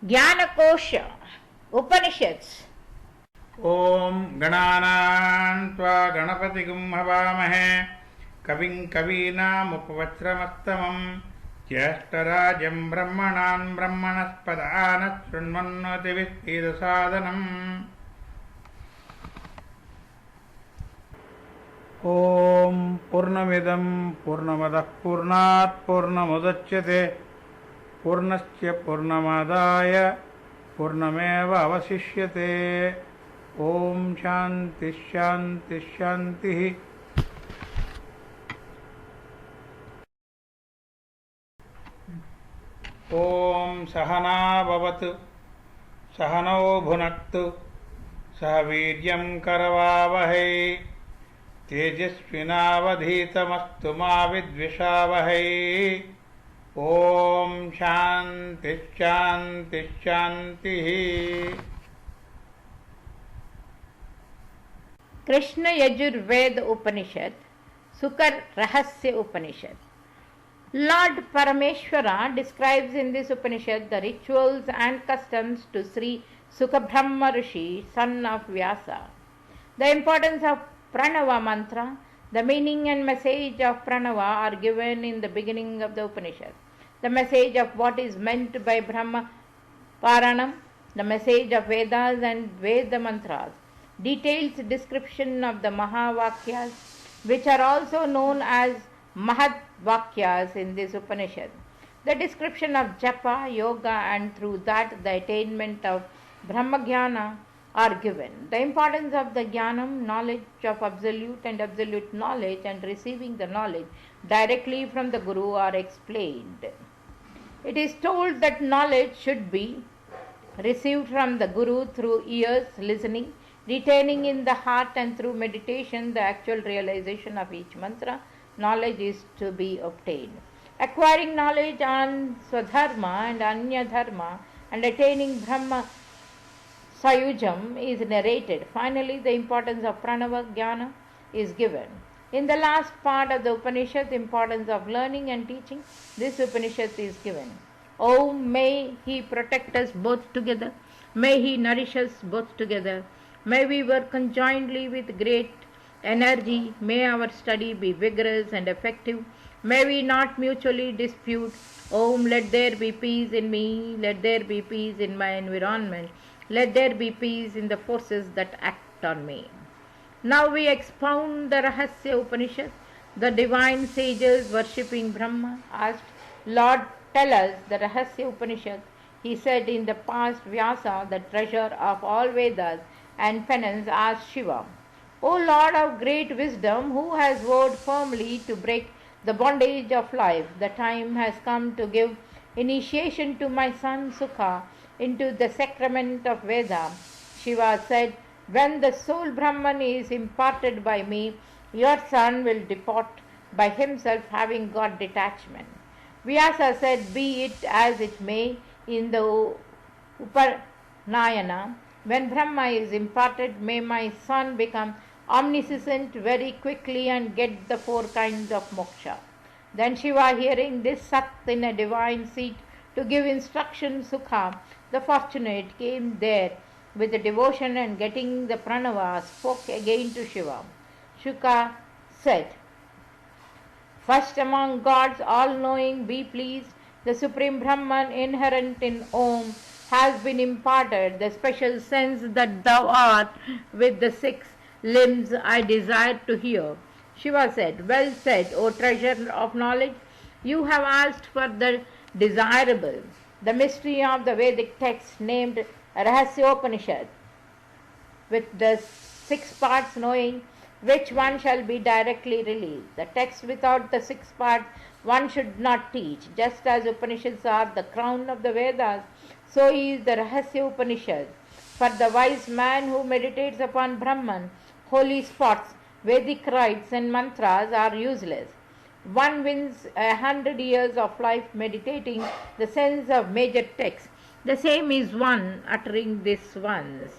Jnanakosha, Upanishads. Om Gananam Tva Ganapatigum Havamahe Kavim Kavinam Upavachramastamam Jyashtarajam Brahmanan Brahmanaspadanat Shrunmannati Vispeda Sadhanam. Om Purnamidam Purnamadah Purnat Purnamudachyate Purnasya Purnamadaya Purnameva Avasishyate. Om Shanti Shanti Shanti. Om Sahana Bhavatu Sahano Bhunaktu Sahaviryam Karavavahai Tejasvinavadhitamastu ma vidvishavahai. Om Shanti Shanti Shanti. Krishna Yajurveda Upanishad, Suka Rahasya Upanishad. Lord Parameshwara describes in this Upanishad the rituals and customs to Sri Suka Brahma Rishi, son of Vyasa. The importance of Pranava mantra, the meaning and message of Pranava are given in the beginning of the Upanishad. The message of what is meant by Brahma Paranam, the message of Vedas and Veda mantras, details description of the Mahavakyas, which are also known as Mahadvakyas in this Upanishad, the description of Japa, Yoga, and through that the attainment of Brahmagyana are given. The importance of the Jnanam, knowledge of absolute and absolute knowledge, and receiving the knowledge directly from the Guru are explained. It is told that knowledge should be received from the Guru through ears, listening, retaining in the heart, and through meditation, the actual realization of each mantra, knowledge is to be obtained. Acquiring knowledge on Swadharma and Anya Dharma and attaining Brahma Sayujam is narrated. Finally, the importance of Pranava Jnana is given. In the last part of the Upanishad, the importance of learning and teaching, this Upanishad is given. Oh, may He protect us both together. May He nourish us both together. May we work conjointly with great energy. May our study be vigorous and effective. May we not mutually dispute. Om, let there be peace in me. Let there be peace in my environment. Let there be peace in the forces that act on me. Now we expound the Rahasya Upanishad. The divine sages worshipping Brahma asked, Lord, tell us the Rahasya Upanishad. He said, in the past, Vyasa, the treasure of all Vedas and penance, asked Shiva, O Lord of great wisdom, who has vowed firmly to break the bondage of life, the time has come to give initiation to my son Suka into the sacrament of Veda. Shiva said, when the soul Brahman is imparted by me, your son will depart by himself, having got detachment. Vyasa said, be it as it may. In the Upanayana, when Brahma is imparted, may my son become omniscient very quickly and get the four kinds of moksha. Then Shiva, hearing this, sat in a divine seat to give instruction. Sukha, the fortunate, came there with devotion and getting the pranava, spoke again to Shiva. Suka said, first among gods, all-knowing, be pleased, the Supreme Brahman inherent in Om has been imparted, the special sense that thou art with the 6 limbs I desire to hear. Shiva said, well said, O treasure of knowledge, you have asked for the desirable, the mystery of the Vedic text named Rahasya Upanishad, with the 6 parts, knowing which one shall be directly released. The text without the 6 parts one should not teach. Just as Upanishads are the crown of the Vedas, so is the Rahasya Upanishad. For the wise man who meditates upon Brahman, holy spots, Vedic rites and mantras are useless. One wins 100 years of life meditating the sense of major texts. The same is one uttering this once.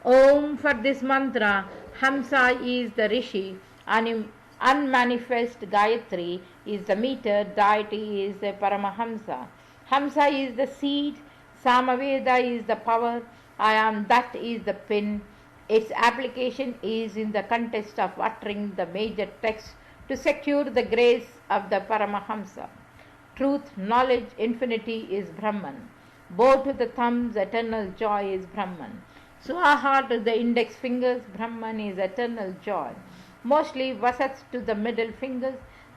Om, for this mantra, Hamsa is the Rishi, unmanifest Gayatri is the meter, deity is the Paramahamsa. Hamsa is the seed, Samaveda is the power. I am that is the pin. Its application is in the context of uttering the major text to secure the grace of the Paramahamsa. Truth, knowledge, infinity is Brahman. Bow to the thumbs, eternal joy is Brahman. Swaha to the index fingers, Brahman is eternal joy. Mostly Vasats to the middle fingers,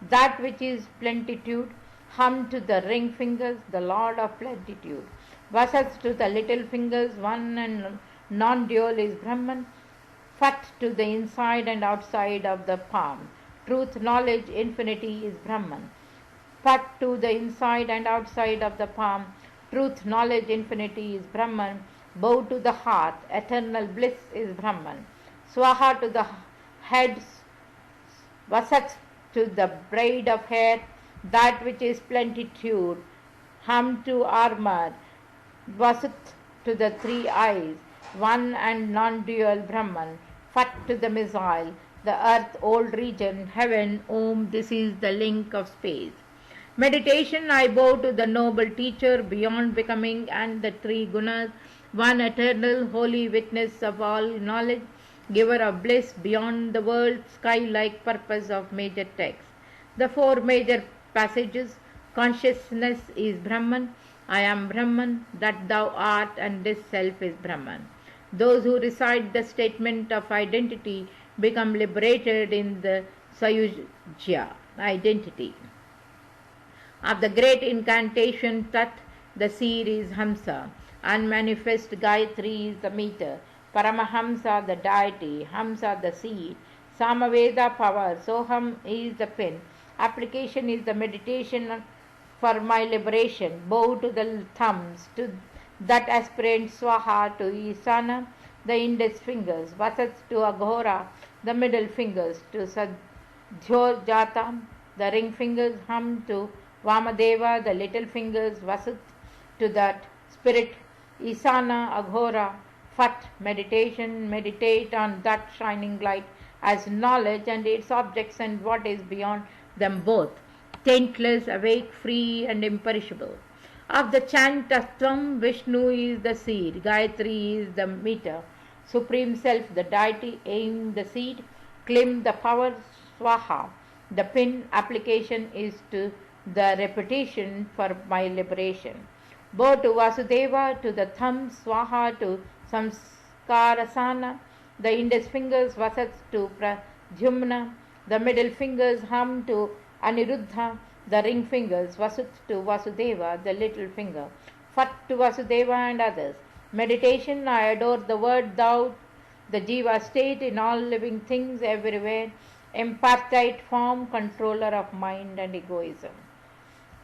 that which is plenitude. Hum to the ring fingers, the Lord of plenitude. Vasats to the little fingers, one and non-dual is Brahman. Fat to the inside and outside of the palm. Truth, knowledge, infinity is Brahman. Fat to the inside and outside of the palm. Truth, knowledge, infinity is Brahman. Bow to the heart, eternal bliss is Brahman. Swaha to the head, Vasats to the braid of hair, that which is plenitude. Hum to armor, Vasut to the three eyes, one and non-dual Brahman. Fat to the missile, the earth, old region, heaven, Om, this is the link of space. Meditation, I bow to the noble teacher, beyond becoming, and the three gunas, one eternal, holy witness of all knowledge, giver of bliss beyond the world, sky-like purpose of major texts. The four major passages, consciousness is Brahman, I am Brahman, that thou art, and this self is Brahman. Those who recite the statement of identity become liberated in the Sayujya, identity. Of the great incantation Tat, the seed is Hamsa, unmanifest Gayatri is the meter, Paramahamsa the deity, Hamsa the seed, Samaveda power, Soham is the pin, application is the meditation for my liberation, bow to the thumbs, to that aspirant Swaha to Isana, the index fingers, Vasats to Aghora, the middle fingers, to Sadhyojata, the ring fingers, Hum to Vamadeva, the little fingers, Vasut to that spirit, Isana, Aghora, Fat, meditation, meditate on that shining light as knowledge and its objects and what is beyond them both, taintless, awake, free and imperishable. Of the chant of Tvam, Vishnu is the seed, Gayatri is the meter, Supreme Self, the deity, Aim, the seed, Klim, the power, Swaha, the pin, application is to the repetition for my liberation. Bow to Vasudeva, to the thumb, Swaha to Samskarasana, the index fingers, Vasats to Pradyumna, the middle fingers, Hum to Aniruddha, the ring fingers, Vasut to Vasudeva, the little finger, Fat to Vasudeva and others. Meditation, I adore the word thou, the Jiva state in all living things everywhere, impartite form, controller of mind and egoism.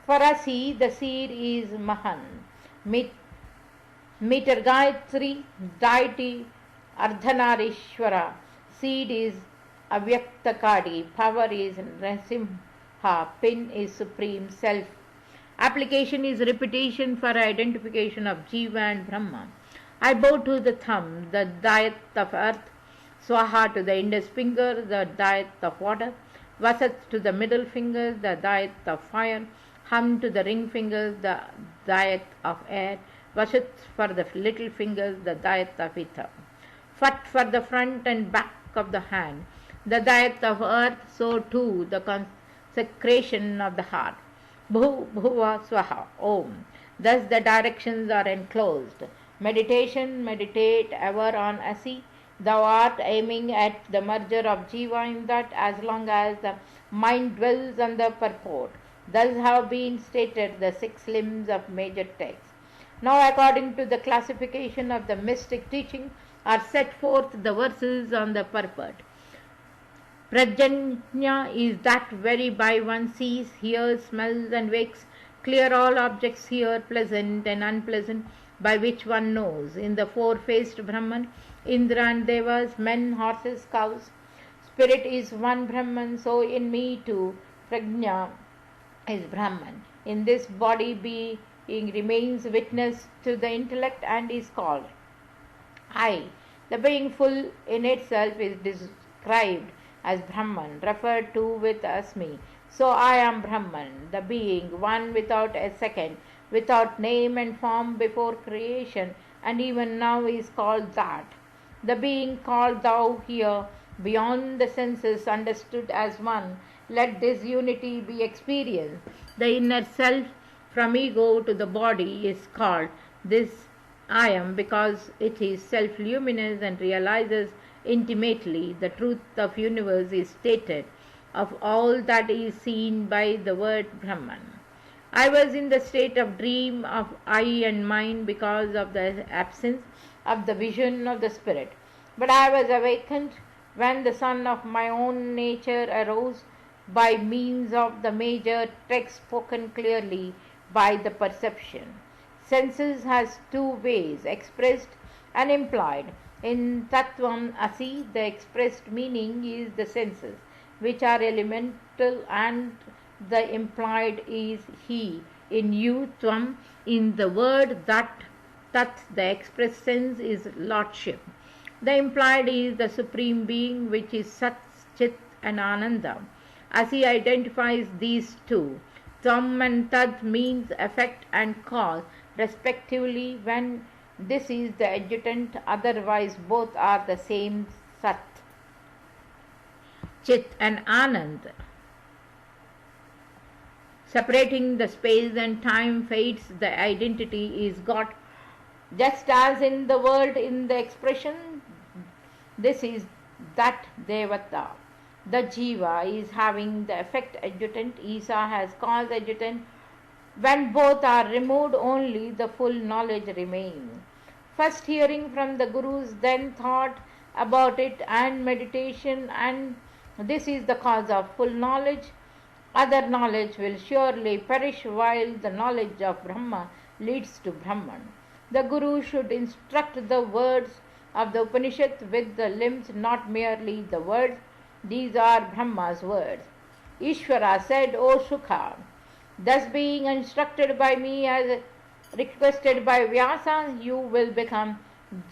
For us, he, the seed is Mahan, meter Gayatri, deity, Ardhanarishwara, seed is Avyaktakadi, power is Narasimha, pin is Supreme Self. Application is repetition for identification of Jiva and Brahma. I bow to the thumb, the diet of earth, Swaha to the index finger, the diet of water, Vasat to the middle finger, the diet of fire, Hum to the ring fingers, the diet of air, Vasat for the little fingers, the diet of ether, Fat for the front and back of the hand, the diet of earth, so too the consecration of the heart. Bhuva Swaha, Om. Thus the directions are enclosed. Meditation, meditate ever on Asi. Thou art aiming at the merger of Jiva in that as long as the mind dwells on the purport. Thus have been stated the 6 limbs of major texts. Now according to the classification of the mystic teaching are set forth the verses on the purport. Prajanya is that very by one sees, hears, smells and wakes, clear all objects here, pleasant and unpleasant, by which one knows. In the four-faced Brahman, Indra and Devas, men, horses, cows, spirit is one Brahman, so in me too, Prajna is Brahman. In this body being remains witness to the intellect and is called I. The being full in itself is described as Brahman, referred to with Asmi. So I am Brahman, the being, one without a second, without name and form before creation, and even now is called that. The being called thou here, beyond the senses, understood as one, let this unity be experienced. The inner self, from ego to the body, is called this I am because it is self-luminous and realizes intimately the truth of universe is stated of all that is seen by the word Brahman. I was in the state of dream of I and mine because of the absence of the vision of the spirit. But I was awakened when the sun of my own nature arose by means of the major text spoken clearly by the perception. Senses has two ways, expressed and implied. In Tattvam Asi, the expressed meaning is the senses, which are elemental, and the implied is he. In you, Tvam, in the word that, Tat, the expressed sense is lordship. The implied is the supreme being, which is Sat, Chit and Ananda. As he identifies these two, Tvam and Tad means effect and cause, respectively, when this is the adjutant, otherwise both are the same Sat, Chit and Anand. Separating the space and time fades, the identity is got. Just as in the word, in the expression, this is that Devata. The Jiva is having the effect adjutant, Isa has cause adjutant. When both are removed, only the full knowledge remains. First hearing from the Gurus, then thought about it and meditation, and this is the cause of full knowledge. Other knowledge will surely perish, while the knowledge of Brahma leads to Brahman. The Guru should instruct the words of the Upanishad with the limbs, not merely the words. These are Brahma's words. Ishvara said, O Suka, thus being instructed by me as requested by Vyasa, you will become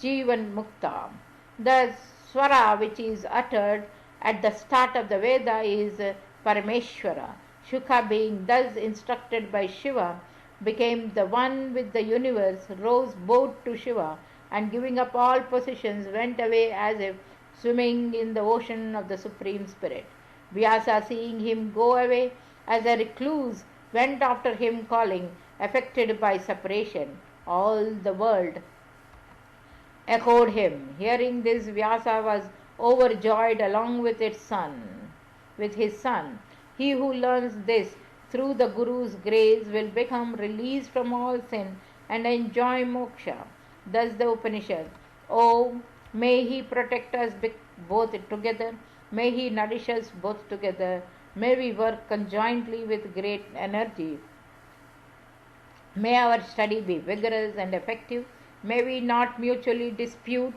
Jivan Mukta. The Swara which is uttered at the start of the Veda is Parameshwara. Shuka, being thus instructed by Shiva, became the one with the universe, rose both to Shiva, and giving up all possessions went away as if swimming in the ocean of the Supreme Spirit. Vyasa, seeing him go away as a recluse, went after him calling, affected by separation. All the world echoed him. Hearing this, Vyasa was overjoyed along with his son. He who learns this through the Guru's grace will become released from all sin and enjoy moksha. Thus the Upanishad. Oh, may he protect us both together. May he nourish us both together. May we work conjointly with great energy. May our study be vigorous and effective. May we not mutually dispute.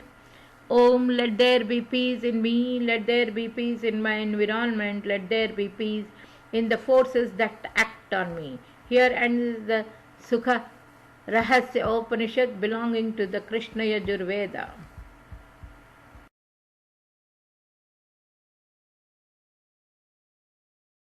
Om, let there be peace in me, let there be peace in my environment, let there be peace in the forces that act on me. Here ends the Suka Rahasya Upanishad belonging to the Krishna Yajurveda.